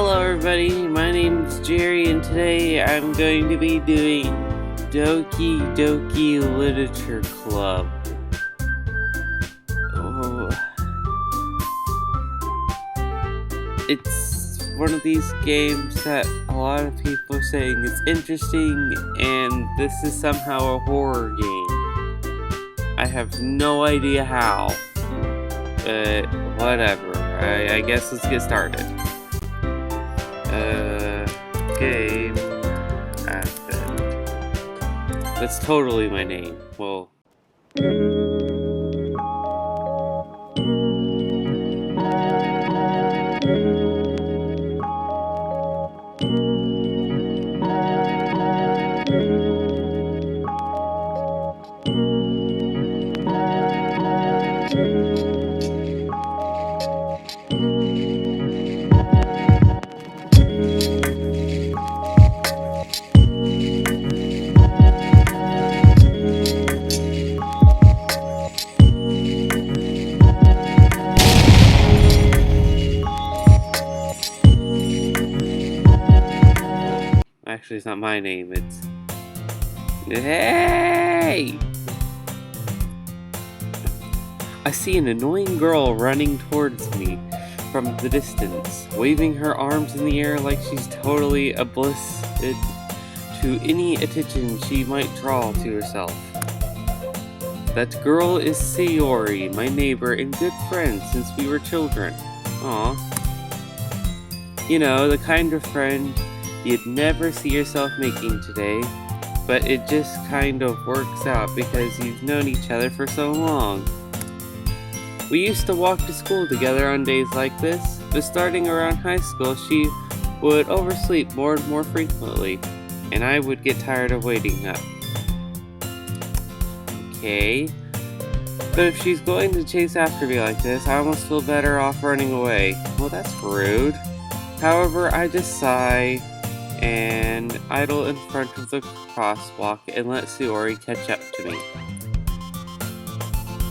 Hello everybody, my name's Jerry and today I'm going to be doing Doki Doki Literature Club. Oh, it's one of these games that a lot of people are saying it's interesting and this is somehow a horror game. I have no idea how, but whatever, I guess let's get started. Game Advent. That's totally my name. Well, actually, it's not my name, it's... Hey! I see an annoying girl running towards me from the distance, waving her arms in the air like she's totally oblivious to any attention she might draw to herself. That girl is Sayori, my neighbor and good friend since we were children. Aw. You know, the kind of friend you'd never see yourself making today, but it just kind of works out because you've known each other for so long. We used to walk to school together on days like this, but starting around high school she would oversleep more and more frequently, and I would get tired of waiting up. Okay, but if she's going to chase after me like this, I almost feel better off running away. Well, that's rude. However, I just sigh and idle in front of the crosswalk and let Sayori catch up to me.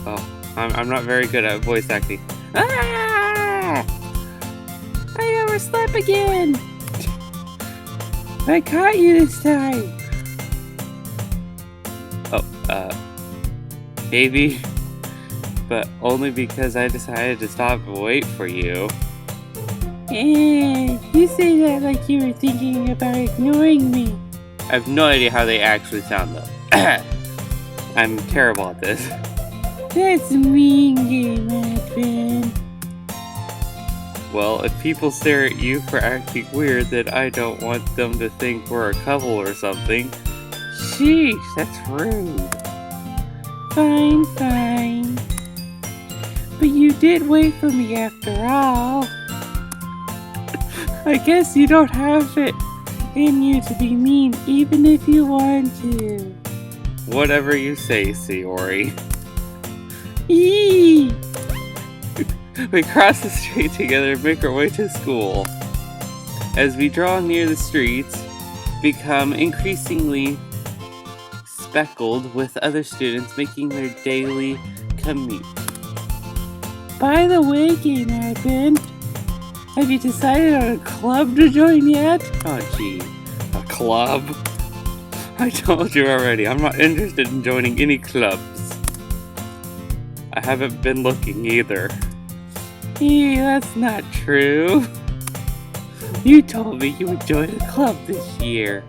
Oh, I'm not very good at voice acting. Ah! I overslept again! I caught you this time! Oh, maybe, but only because I decided to stop and wait for you. You say that like you were thinking about ignoring me. I have no idea how they actually sound though. I'm terrible at this. That's mean, Game Advent. Well, if people stare at you for acting weird, then I don't want them to think we're a couple or something. Sheesh, that's rude. Fine. But you did wait for me after all. I guess you don't have it in you to be mean even if you want to. Whatever you say, Sayori. Eee! We cross the street together and make our way to school. As we draw near the streets, become increasingly speckled with other students making their daily commute. By the way, Game Advent, have you decided on a club to join yet? Oh gee, a club? I told you already, I'm not interested in joining any clubs. I haven't been looking either. That's not true. You told me you would join a club this year.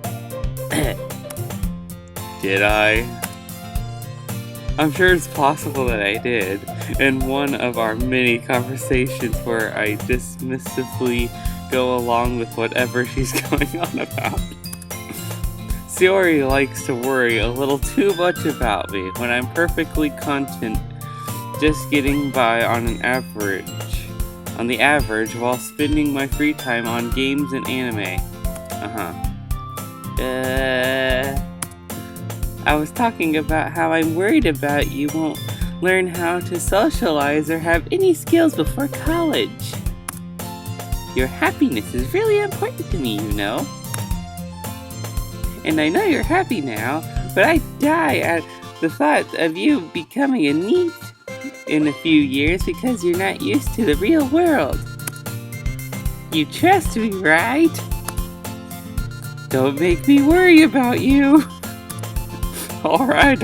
Did I? I'm sure it's possible that I did, in one of our many conversations where I dismissively go along with whatever she's going on about. Sayori likes to worry a little too much about me when I'm perfectly content just getting by on the average while spending my free time on games and anime. I was talking about how I'm worried about you won't learn how to socialize or have any skills before college. Your happiness is really important to me, you know. And I know you're happy now, but I die at the thought of you becoming a NEET in a few years because you're not used to the real world. You trust me, right? Don't make me worry about you. Alright.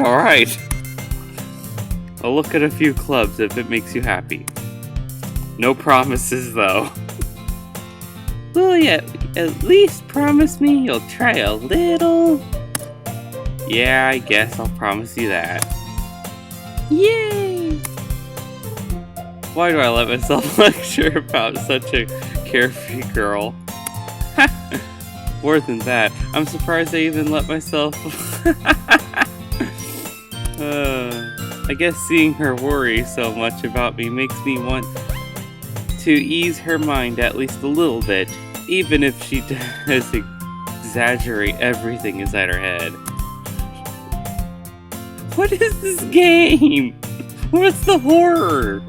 I'll look at a few clubs if it makes you happy. No promises, though. Will you at least promise me you'll try a little? Yeah, I guess I'll promise you that. Yay! Why do I let myself lecture about such a carefree girl? More than that, I'm surprised I even let myself... I guess seeing her worry so much about me makes me want to ease her mind at least a little bit, even if she does exaggerate everything inside her head. What is this game? What's the horror?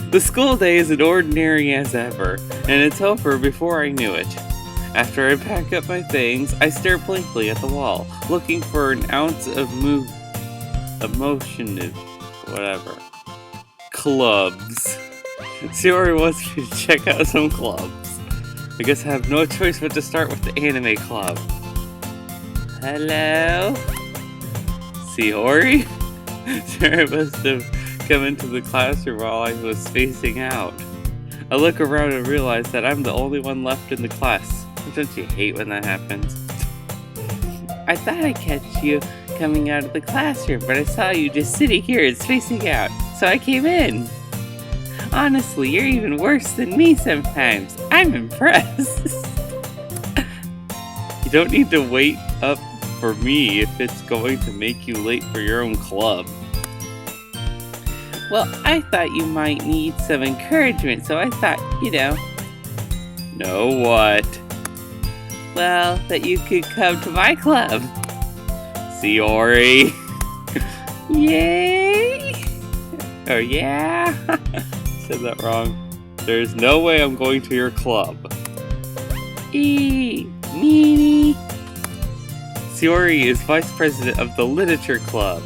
The school day is as ordinary as ever, and it's over before I knew it. After I pack up my things, I stare blankly at the wall, looking for an ounce of emotion, whatever. Clubs. Sayori wants me to check out some clubs. I guess I have no choice but to start with the anime club. Hello? Sayori? Sayori must have come into the classroom while I was spacing out. I look around and realize that I'm the only one left in the class. Don't you hate when that happens? I thought I'd catch you coming out of the classroom, but I saw you just sitting here and spacing out, so I came in. Honestly, you're even worse than me sometimes. I'm impressed. You don't need to wait up for me if it's going to make you late for your own club. Well, I thought you might need some encouragement, so I thought, No, what? Well, that you could come to my club. Sayori. Yay! Oh, yeah? Said that wrong. There's no way I'm going to your club. Meanie. Sayori is vice president of the literature club.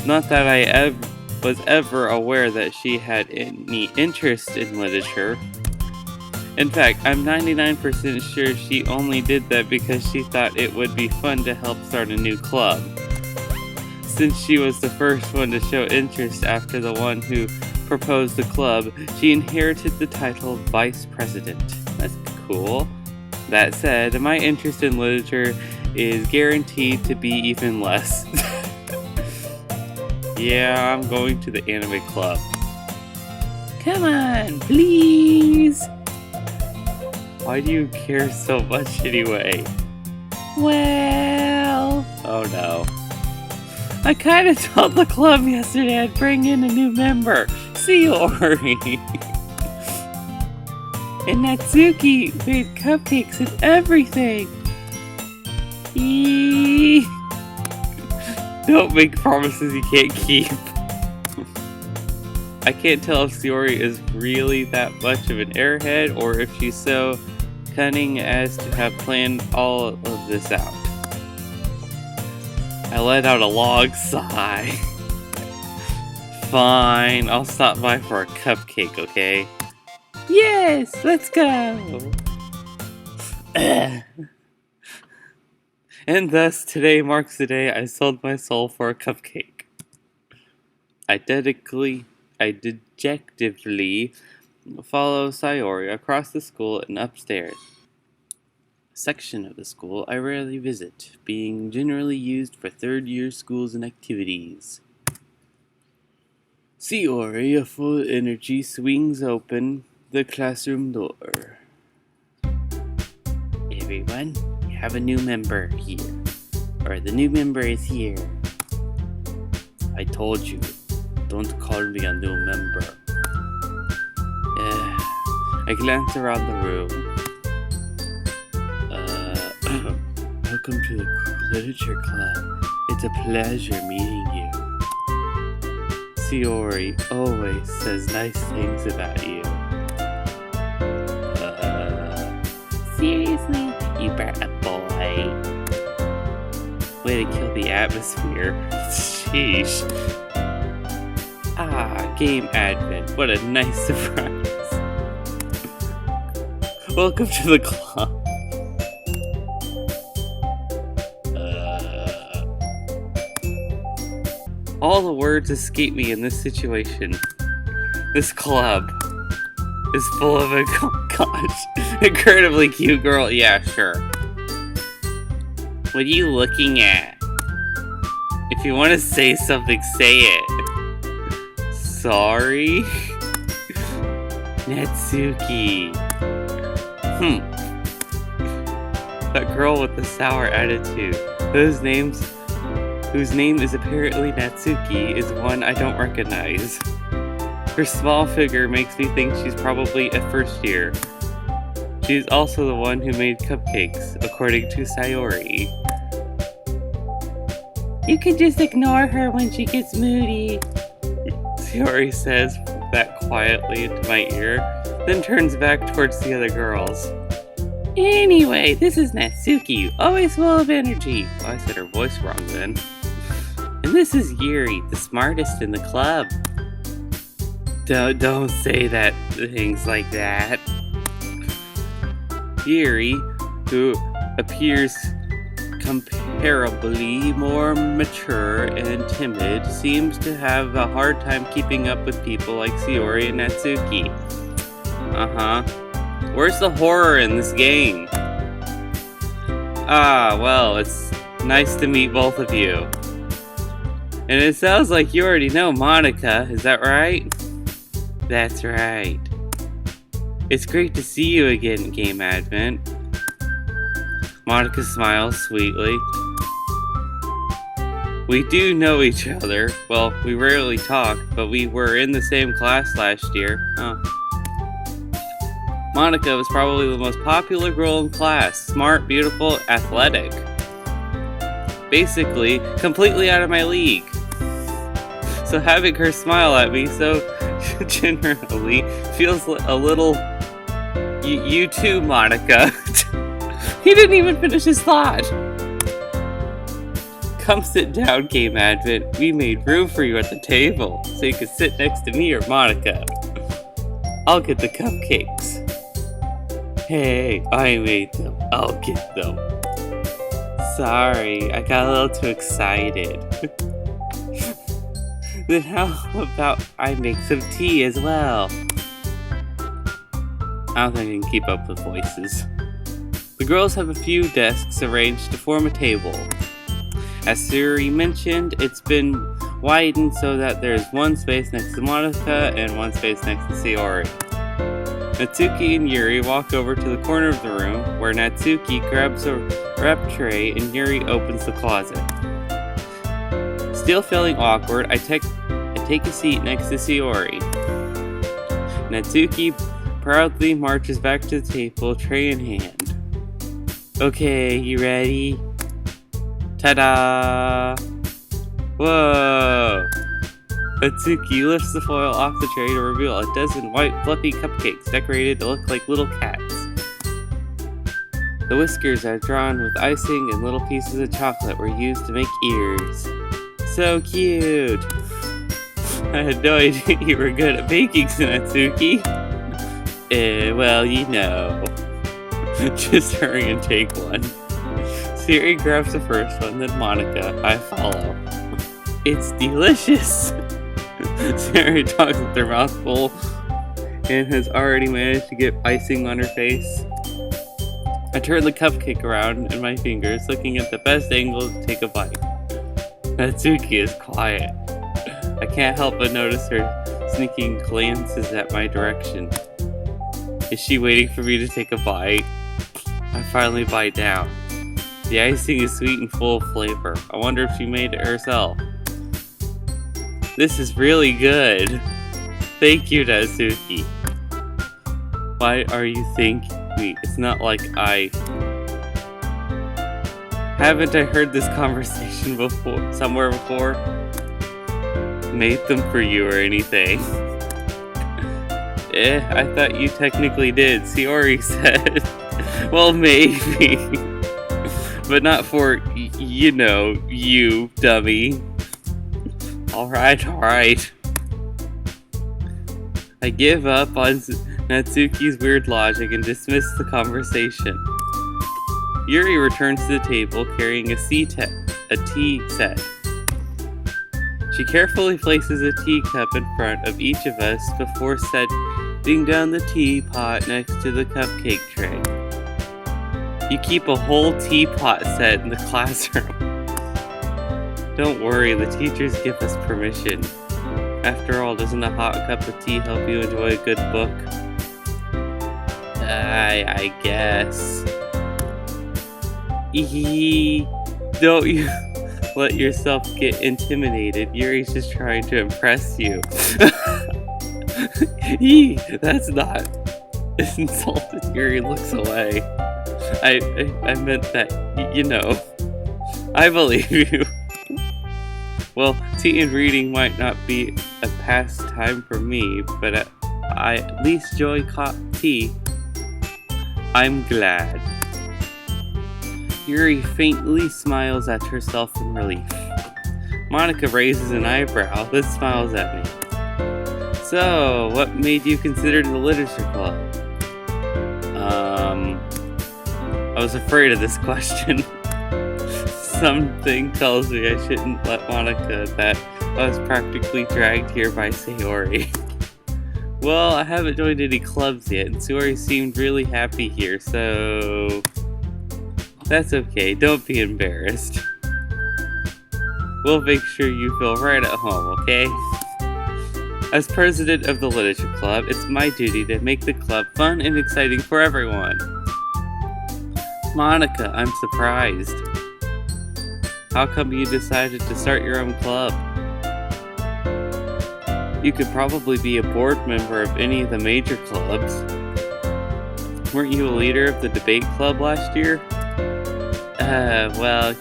Not that I was ever aware that she had any interest in literature. In fact, I'm 99% sure she only did that because she thought it would be fun to help start a new club. Since she was the first one to show interest after the one who proposed the club, she inherited the title Vice President. That's cool. That said, my interest in literature is guaranteed to be even less. Yeah, I'm going to the anime club. Come on, please! Why do you care so much anyway? Well... Oh no. I kinda told the club yesterday I'd bring in a new member, Sayori. And Natsuki made cupcakes and everything. Don't make promises you can't keep. I can't tell if Sayori is really that much of an airhead or if she's so cunning as to have planned all of this out. I let out a long sigh. Fine, I'll stop by for a cupcake, okay? Yes, let's go! And thus, today marks the day I sold my soul for a cupcake. I dejectedly follow Sayori across the school and upstairs. A section of the school I rarely visit, being generally used for third-year schools and activities. Sayori, full of energy, swings open the classroom door. Everyone, we have a new member here. Or the new member is here. I told you, don't call me a new member. I glance around the room. Welcome to the literature club. It's a pleasure meeting you. Sayori always says nice things about you. Seriously? You brought a boy? Way to kill the atmosphere. Sheesh. Game admin. What a nice surprise. Welcome to the club. All the words escape me in this situation. This club is full of incredibly cute girl. Yeah, sure. What are you looking at? If you want to say something, say it. Sorry? Natsuki. That girl with the sour attitude. Whose name is apparently Natsuki is one I don't recognize. Her small figure makes me think she's probably a first year. She's also the one who made cupcakes, according to Sayori. You can just ignore her when she gets moody, Sayori says that quietly into my ear, then turns back towards the other girls. Anyway, this is Natsuki, always full of energy. Oh, I said her voice wrong then. And this is Yuri, the smartest in the club. Don't say things like that. Yuri, who appears comparably more mature and timid, seems to have a hard time keeping up with people like Sayori and Natsuki. Where's the horror in this game? Well, it's nice to meet both of you. And it sounds like you already know Monica, is that right? That's right. It's great to see you again, Game Advent. Monica smiles sweetly. We do know each other. Well, we rarely talk, but we were in the same class last year. Monica was probably the most popular girl in class. Smart, beautiful, athletic. Basically, completely out of my league. So having her smile at me so generally feels a little... You too, Monica. He didn't even finish his thought. Come sit down, Game Advent. We made room for you at the table, so you can sit next to me or Monica. I'll get the cupcakes. Hey, I made them. I'll get them. Sorry, I got a little too excited. Then how about I make some tea as well? I don't think I can keep up with voices. The girls have a few desks arranged to form a table. As Suri mentioned, it's been widened so that there's one space next to Monica and one space next to Sayori. Natsuki and Yuri walk over to the corner of the room, where Natsuki grabs a wrap tray and Yuri opens the closet. Still feeling awkward, I take a seat next to Sayori. Natsuki proudly marches back to the table, tray in hand. Okay, you ready? Ta-da! Whoa! Natsuki lifts the foil off the tray to reveal a dozen white fluffy cupcakes decorated to look like little cats. The whiskers are drawn with icing and little pieces of chocolate were used to make ears. So cute! I had no idea you were good at baking, Natsuki. Well, you know. Just hurry and take one. Siri grabs the first one, then Monica. I follow. It's delicious! Siri talks with her mouth full and has already managed to get icing on her face. I turn the cupcake around in my fingers, looking at the best angle to take a bite. Natsuki is quiet. I can't help but notice her sneaking glances at my direction. Is she waiting for me to take a bite? I finally bite down. The icing is sweet and full of flavor. I wonder if she made it herself. This is really good. Thank you, Natsuki. Why are you thanking me? It's not like Haven't I heard this conversation somewhere before? Made them for you or anything. I thought you technically did, Sayori said. Well, maybe. But not for, you, dummy. Alright. I give up on Natsuki's weird logic and dismissed the conversation. Yuri returns to the table carrying a tea set. She carefully places a teacup in front of each of us before setting down the teapot next to the cupcake tray. You keep a whole teapot set in the classroom. Don't worry, the teachers give us permission. After all, doesn't a hot cup of tea help you enjoy a good book? I guess. Don't you let yourself get intimidated. Yuri's just trying to impress you. That's not insulted. Yuri looks away. I meant that, I believe you. Well, tea and reading might not be a pastime for me, but I at least enjoy tea. I'm glad. Yuri faintly smiles at herself in relief. Monica raises an eyebrow, then smiles at me. So, what made you consider the literature club? I was afraid of this question. Something tells me I shouldn't let Monica that I was practically dragged here by Sayori. Well, I haven't joined any clubs yet, and Sayori seemed really happy here, so that's okay, don't be embarrassed. We'll make sure you feel right at home, okay? As president of the Literature Club, it's my duty to make the club fun and exciting for everyone. Monica, I'm surprised. How come you decided to start your own club? You could probably be a board member of any of the major clubs. Weren't you a leader of the debate club last year? Well,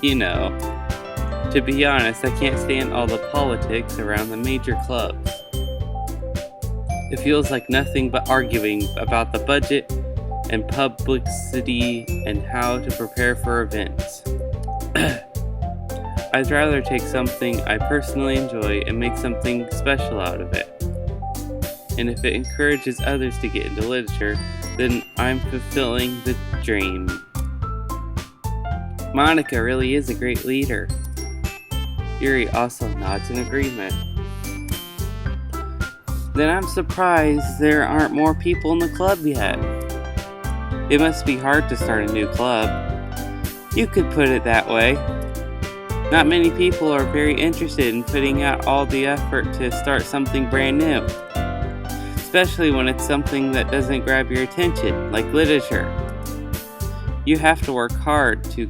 To be honest, I can't stand all the politics around the major clubs. It feels like nothing but arguing about the budget and publicity and how to prepare for events. I'd rather take something I personally enjoy and make something special out of it. And if it encourages others to get into literature, then I'm fulfilling the dream. Monica really is a great leader. Yuri also nods in agreement. Then I'm surprised there aren't more people in the club yet. It must be hard to start a new club. You could put it that way. Not many people are very interested in putting out all the effort to start something brand new. Especially when it's something that doesn't grab your attention, like literature. You have to work hard to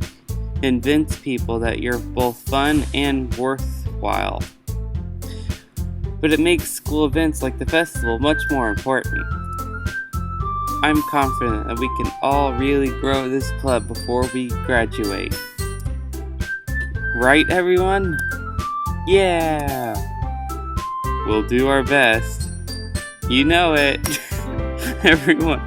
convince people that you're both fun and worthwhile. But it makes school events like the festival much more important. I'm confident that we can all really grow this club before we graduate. Right, everyone? Yeah! We'll do our best. You know it. Everyone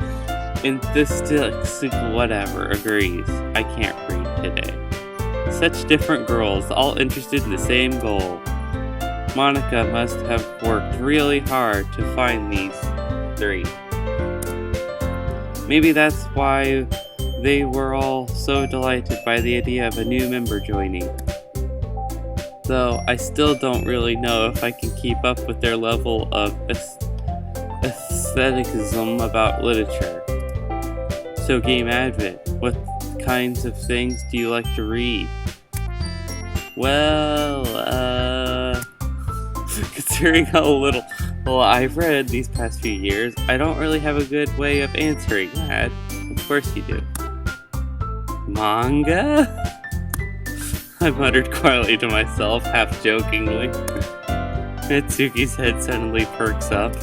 whatever agrees. I can't read today. Such different girls, all interested in the same goal. Monica must have worked really hard to find these three. Maybe that's why they were all so delighted by the idea of a new member joining. Though I still don't really know if I can keep up with their level of aestheticism about literature. So Game Advent, what kinds of things do you like to read? Well, considering how little I've read these past few years, I don't really have a good way of answering that. Of course you do. Manga? I muttered quietly to myself, half jokingly. Natsuki's head suddenly perks up.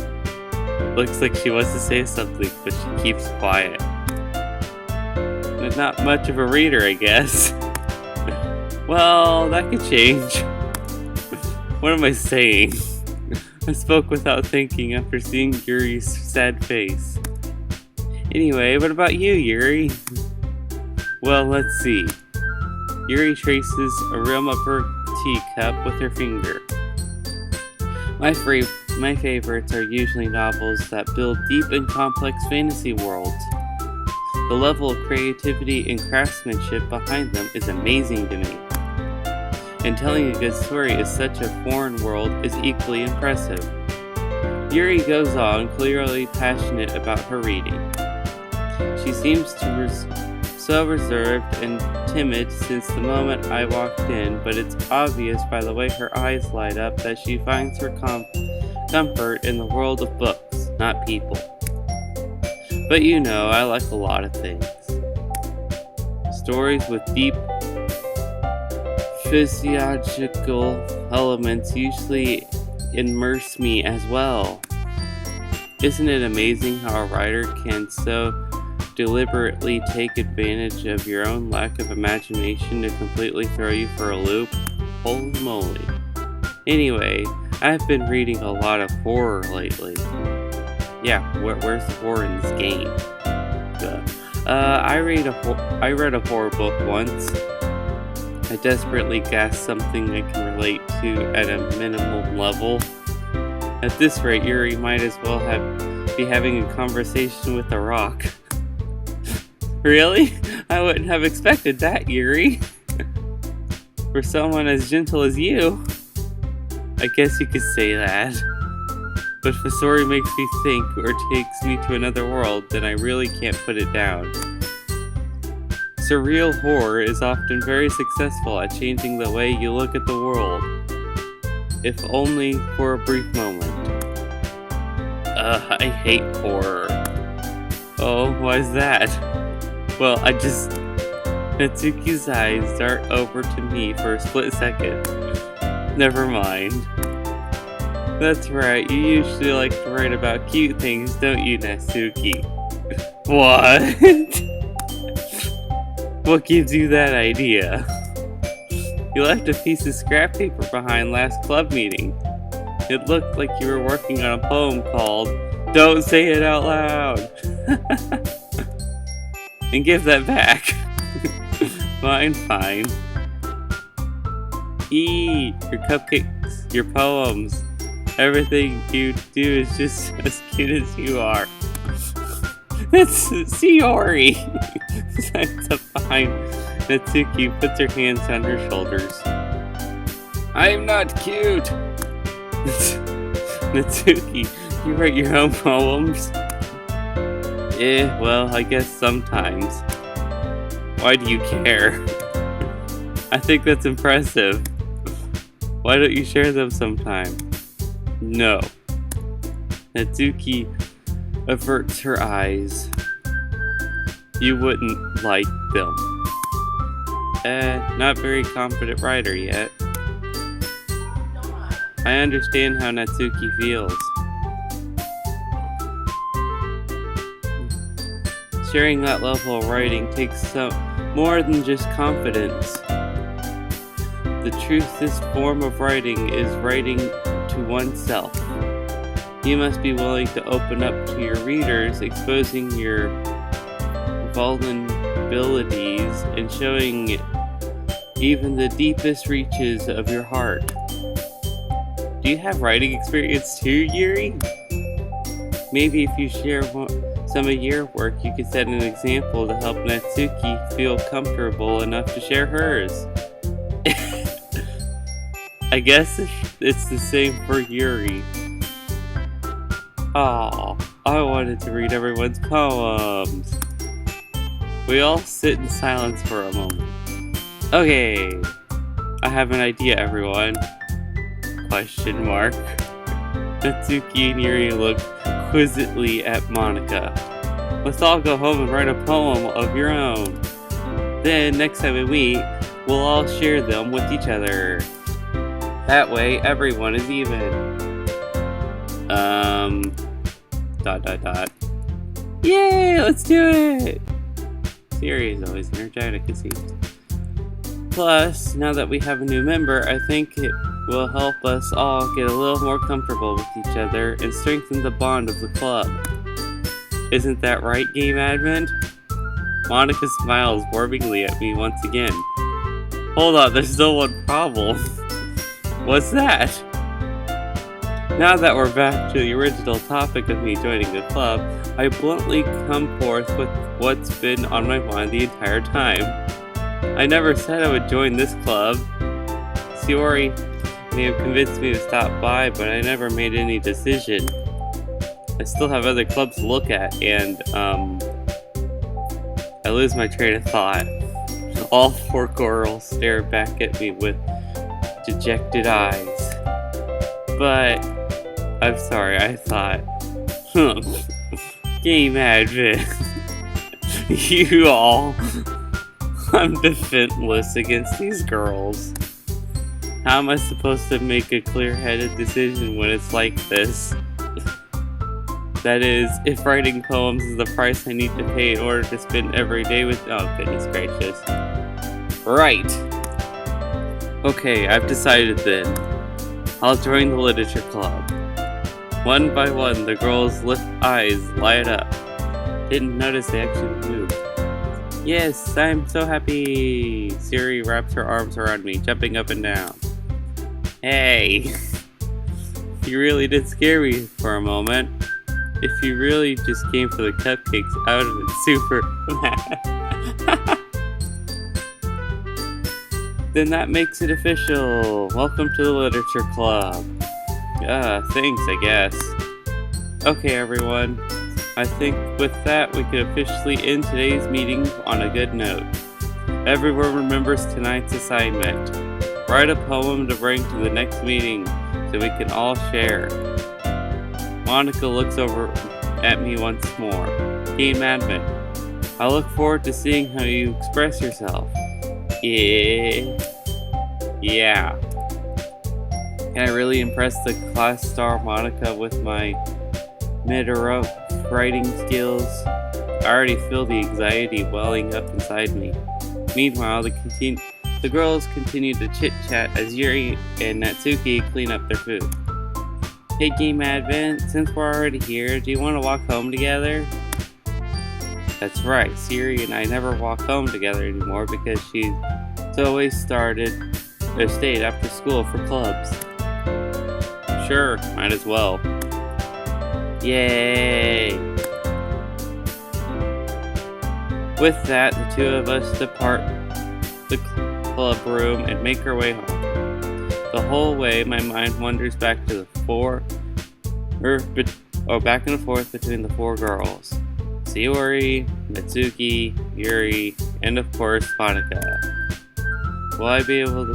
Looks like she wants to say something, but she keeps quiet. Not much of a reader, I guess. Well, that could change. What am I saying? I spoke without thinking after seeing Yuri's sad face. Anyway, what about you, Yuri? Well, let's see. Yuri traces a rim of her teacup with her finger. My favorites are usually novels that build deep and complex fantasy worlds. The level of creativity and craftsmanship behind them is amazing to me. And telling a good story in such a foreign world is equally impressive. Yuri goes on, clearly passionate about her reading. She seems so reserved and timid since the moment I walked in, but it's obvious by the way her eyes light up that she finds her comfort in the world of books, not people. But you know, I like a lot of things. Stories with deep physiological elements usually immerse me as well. Isn't it amazing how a writer can so deliberately take advantage of your own lack of imagination to completely throw you for a loop? Holy moly. Anyway, I've been reading a lot of horror lately. Yeah, where's the horror in this game? I read a horror book once. I desperately gasped something I can relate to at a minimal level. At this rate, Yuri might as well be having a conversation with a rock. Really? I wouldn't have expected that, Yuri. For someone as gentle as you. I guess you could say that. But if a story makes me think or takes me to another world, then I really can't put it down. Surreal horror is often very successful at changing the way you look at the world, if only for a brief moment. I hate horror. Oh, why is that? Well, Natsuki's eyes dart over to me for a split second. Never mind. That's right, you usually like to write about cute things, don't you, Natsuki? What? What gives you that idea? You left a piece of scrap paper behind last club meeting. It looked like you were working on a poem called Don't Say It Out Loud. And give that back. Fine. Your cupcakes, your poems, everything you do is just as cute as you are. It's Shiori. Signs up behind Natsuki, puts her hands on her shoulders. I am not cute! Natsuki, you write your own poems? Well, I guess sometimes. Why do you care? I think that's impressive. Why don't you share them sometime? No. Natsuki averts her eyes. You wouldn't like them. Not very confident writer yet. I understand how Natsuki feels. Sharing that level of writing takes more than just confidence. The truth, this form of writing is writing to oneself. You must be willing to open up to your readers, exposing your vulnerabilities and showing even the deepest reaches of your heart. Do you have writing experience too, Yuri? Maybe if you share some of your work, you could set an example to help Natsuki feel comfortable enough to share hers. I guess it's the same for Yuri. Aw, I wanted to read everyone's poems. We all sit in silence for a moment. Okay, I have an idea, everyone. Question mark. Natsuki and Yuri look quizzically at Monica. Let's all go home and write a poem of your own. Then, next time we meet, we'll all share them with each other. That way, everyone is even. Yay, let's do it! Siri is always energetic, it seems. Plus, now that we have a new member, I think it will help us all get a little more comfortable with each other and strengthen the bond of the club. Isn't that right, game admin? Monica smiles warmingly at me once again. Hold on, there's still one problem. What's that? Now that we're back to the original topic of me joining a club, I bluntly come forth with what's been on my mind the entire time. I never said I would join this club. Shiori may have convinced me to stop by, but I never made any decision. I still have other clubs to look at, and I lose my train of thought. All four girls stare back at me with dejected eyes. But I'm sorry, I thought, game advent. You all. I'm defenseless against these girls. How am I supposed to make a clear-headed decision when it's like this? That is, if writing poems is the price I need to pay in order to spend every day with— oh, goodness gracious. Right. Okay, I've decided then. I'll join the literature club. One by one, the girls' eyes light up. Didn't notice they actually moved. Yes, I'm so happy! Siri wraps her arms around me, jumping up and down. Hey! You really did scare me for a moment. If you really just came for the cupcakes, I would have been super mad. Then that makes it official. Welcome to the literature club. Thanks, I guess. Okay, everyone. I think with that, we could officially end today's meeting on a good note. Everyone remembers tonight's assignment. Write a poem to bring to the next meeting so we can all share. Monica looks over at me once more. Game advent. I look forward to seeing how you express yourself. Yeah. Can I really impress the class star Monica with my mid-rope writing skills? I already feel the anxiety welling up inside me. Meanwhile, the girls continue to chit-chat as Yuri and Natsuki clean up their food. Hey Game Advent, since we're already here, do you want to walk home together? That's right, Siri and I never walk home together anymore because she's always stayed after school for clubs. Sure, might as well. Yay! With that, the two of us depart the club room and make our way home. The whole way, my mind wanders back to back and forth between the four girls. Shiori, Natsuki, Yuri, and of course, Monica. Will I be able to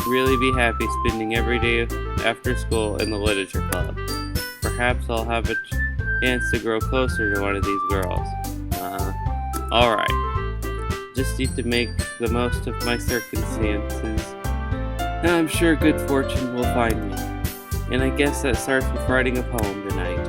really be happy spending every day after school in the literature club? Perhaps I'll have a chance to grow closer to one of these girls. Alright. Just need to make the most of my circumstances. And I'm sure good fortune will find me. And I guess that starts with writing a poem tonight.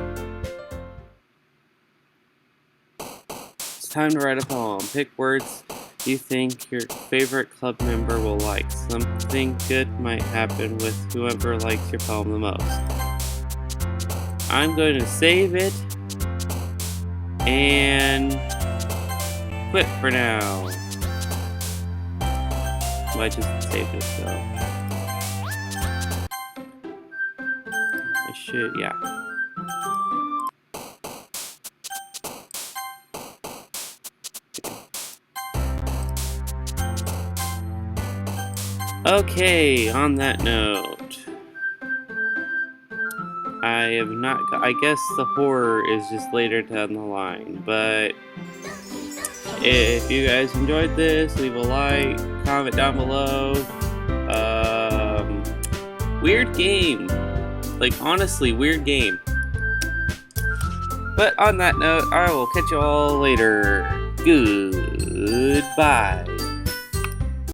It's time to write a poem. Pick words you think your favorite club member will like. Something good might happen with whoever likes your poem the most. I'm going to save it and quit for now. Well, I just saved it, so I should, yeah. Okay, on that note, I guess the horror is just later down the line, but if you guys enjoyed this, leave a like, comment down below. Weird game. Like, honestly, weird game. But on that note, I will catch you all later. Goodbye.